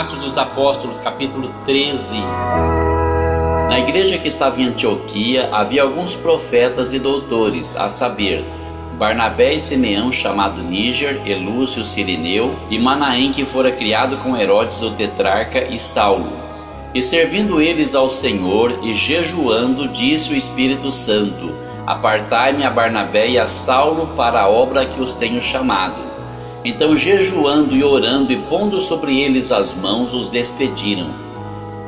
Atos dos Apóstolos, capítulo 13. Na igreja que estava em Antioquia havia alguns profetas e doutores, a saber, Barnabé e Simeão, chamado Níger, e Lúcio Cirineu, e Manaém, que fora criado com Herodes o tetrarca, e Saulo. E servindo eles ao Senhor e jejuando, disse o Espírito Santo: Apartai-me a Barnabé e a Saulo para a obra que os tenho chamado. Então, jejuando e orando e pondo sobre eles as mãos, os despediram.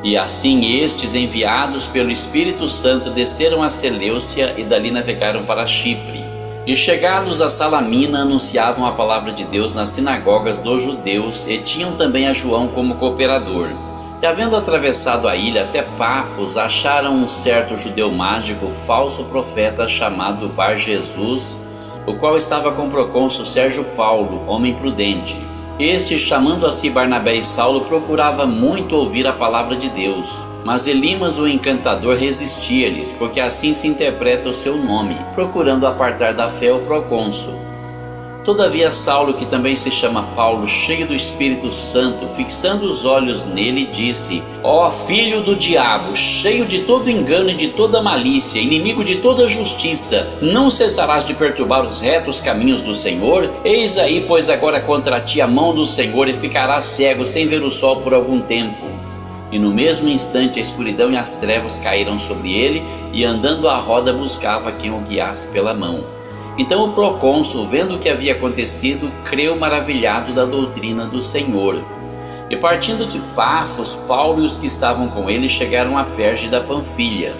E assim estes, enviados pelo Espírito Santo, desceram a Seleucia e dali navegaram para Chipre. E chegados a Salamina, anunciavam a palavra de Deus nas sinagogas dos judeus e tinham também a João como cooperador. E havendo atravessado a ilha até Pafos, acharam um certo judeu mágico, falso profeta, chamado Bar-Jesus, o qual estava com o procônsul Sérgio Paulo, homem prudente. Este, chamando a si Barnabé e Saulo, procurava muito ouvir a palavra de Deus. Mas Elimas, o encantador, resistia-lhes, porque assim se interpreta o seu nome, procurando apartar da fé o procônsul. Todavia Saulo, que também se chama Paulo, cheio do Espírito Santo, fixando os olhos nele, disse: Ó filho do diabo, cheio de todo engano e de toda malícia, inimigo de toda justiça, não cessarás de perturbar os retos caminhos do Senhor? Eis aí, pois, agora contra ti a mão do Senhor, e ficarás cego, sem ver o sol por algum tempo. E no mesmo instante a escuridão e as trevas caíram sobre ele, e andando à roda buscava quem o guiasse pela mão. Então o procônsul, vendo o que havia acontecido, creu maravilhado da doutrina do Senhor. E partindo de Pafos, Paulo e os que estavam com ele chegaram a Perge da Panfilha.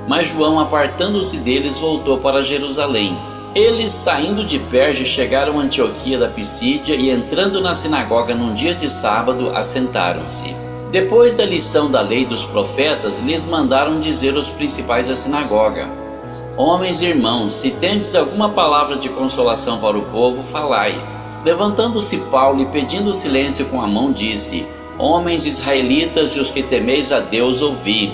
Mas João, apartando-se deles, voltou para Jerusalém. Eles, saindo de Perge, chegaram a Antioquia da Pisídia e, entrando na sinagoga num dia de sábado, assentaram-se. Depois da lição da lei dos profetas, lhes mandaram dizer os principais da sinagoga: Homens e irmãos, se tendes alguma palavra de consolação para o povo, falai. Levantando-se Paulo e pedindo silêncio com a mão, disse: Homens israelitas e os que temeis a Deus, ouvi.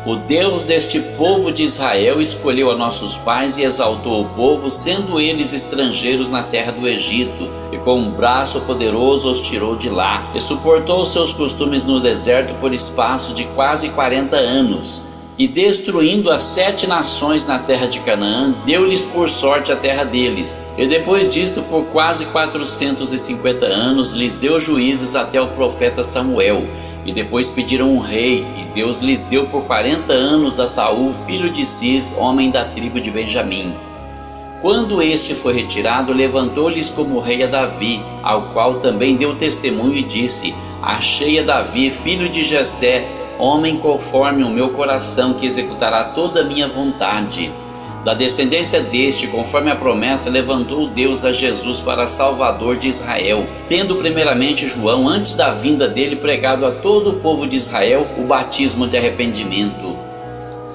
O Deus deste povo de Israel escolheu a nossos pais e exaltou o povo, sendo eles estrangeiros na terra do Egito, e com um braço poderoso os tirou de lá, e suportou os seus costumes no deserto por espaço de quase 40 anos. E destruindo as 7 nações na terra de Canaã, deu-lhes por sorte a terra deles. E depois disto, por quase 450 anos, lhes deu juízes até o profeta Samuel. E depois pediram um rei, e Deus lhes deu por 40 anos a Saul, filho de Cis, homem da tribo de Benjamim. Quando este foi retirado, levantou-lhes como rei a Davi, ao qual também deu testemunho e disse: Achei a Davi, filho de Jessé, homem conforme o meu coração, que executará toda a minha vontade. Da descendência deste, conforme a promessa, levantou Deus a Jesus para Salvador de Israel, tendo primeiramente João, antes da vinda dele, pregado a todo o povo de Israel o batismo de arrependimento.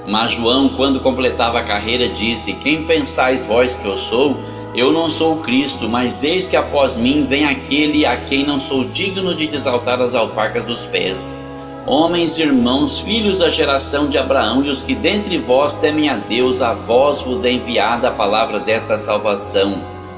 Mas João, quando completava a carreira, disse: Quem pensais vós que eu sou? Eu não sou o Cristo, mas eis que após mim vem aquele a quem não sou digno de desaltar as alparcas dos pés. Homens e irmãos, filhos da geração de Abraão, e os que dentre vós temem a Deus, a vós vos é enviada a palavra desta salvação.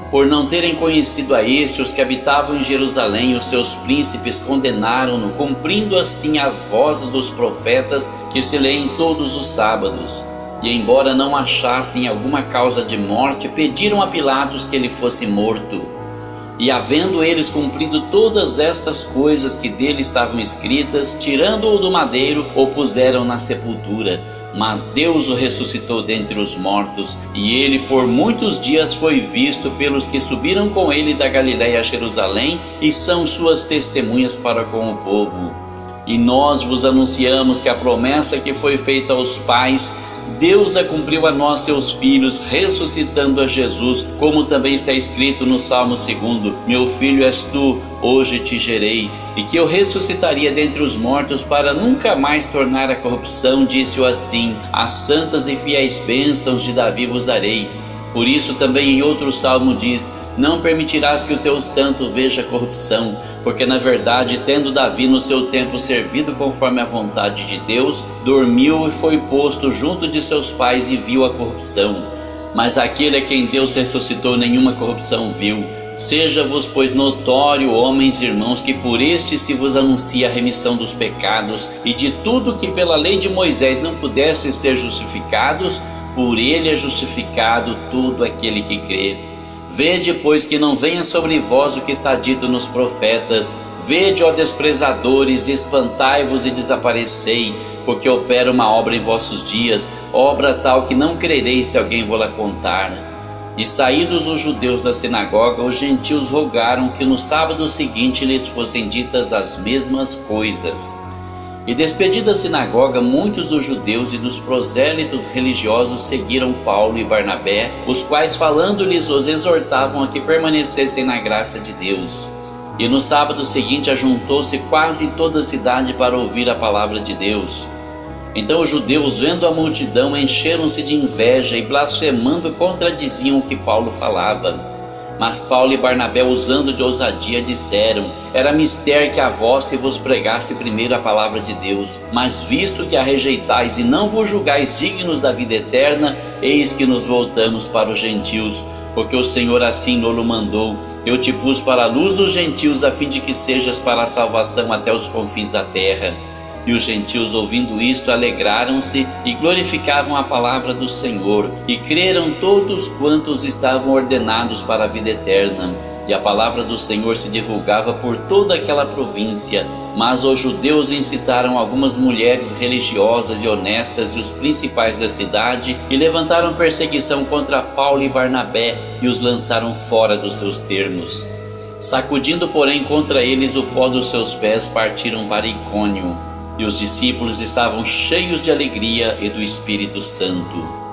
Por não terem conhecido a este, os que habitavam em Jerusalém, os seus príncipes condenaram-no, cumprindo assim as vozes dos profetas que se leem todos os sábados. E embora não achassem alguma causa de morte, pediram a Pilatos que ele fosse morto. E havendo eles cumprido todas estas coisas que dele estavam escritas, tirando-o do madeiro, o puseram na sepultura. Mas Deus o ressuscitou dentre os mortos, e ele por muitos dias foi visto pelos que subiram com ele da Galiléia a Jerusalém, e são suas testemunhas para com o povo. E nós vos anunciamos que a promessa que foi feita aos pais, Deus a cumpriu a nós, seus filhos, ressuscitando a Jesus, como também está escrito no Salmo 2: Meu filho és tu, hoje te gerei. E que eu ressuscitaria dentre os mortos para nunca mais tornar a corrupção, disse-o assim: As santas e fiéis bênçãos de Davi vos darei. Por isso também em outro salmo diz: Não permitirás que o teu santo veja corrupção, porque na verdade, tendo Davi no seu tempo servido conforme a vontade de Deus, dormiu e foi posto junto de seus pais e viu a corrupção. Mas aquele a quem Deus ressuscitou nenhuma corrupção viu. Seja-vos, pois, notório, homens e irmãos, que por este se vos anuncia a remissão dos pecados, e de tudo que pela lei de Moisés não pudesse ser justificados, por ele é justificado todo aquele que crê. Vede, pois, que não venha sobre vós o que está dito nos profetas. Vede, ó desprezadores, espantai-vos e desaparecei, porque opera uma obra em vossos dias, obra tal que não crereis se alguém vô-la contar. E saídos os judeus da sinagoga, os gentios rogaram que no sábado seguinte lhes fossem ditas as mesmas coisas. E despedida a sinagoga, muitos dos judeus e dos prosélitos religiosos seguiram Paulo e Barnabé, os quais falando-lhes os exortavam a que permanecessem na graça de Deus. E no sábado seguinte ajuntou-se quase toda a cidade para ouvir a palavra de Deus. Então os judeus, vendo a multidão, encheram-se de inveja e blasfemando contradiziam o que Paulo falava. Mas Paulo e Barnabé, usando de ousadia, disseram: era mister que a vós se vos pregasse primeiro a palavra de Deus, mas visto que a rejeitais e não vos julgais dignos da vida eterna, eis que nos voltamos para os gentios, porque o Senhor assim nos mandou: eu te pus para a luz dos gentios, a fim de que sejas para a salvação até os confins da terra. E os gentios, ouvindo isto, alegraram-se e glorificavam a palavra do Senhor, e creram todos quantos estavam ordenados para a vida eterna. E a palavra do Senhor se divulgava por toda aquela província. Mas os judeus incitaram algumas mulheres religiosas e honestas e os principais da cidade, e levantaram perseguição contra Paulo e Barnabé, e os lançaram fora dos seus termos. Sacudindo, porém, contra eles o pó dos seus pés, partiram para Icônio. E os discípulos estavam cheios de alegria e do Espírito Santo.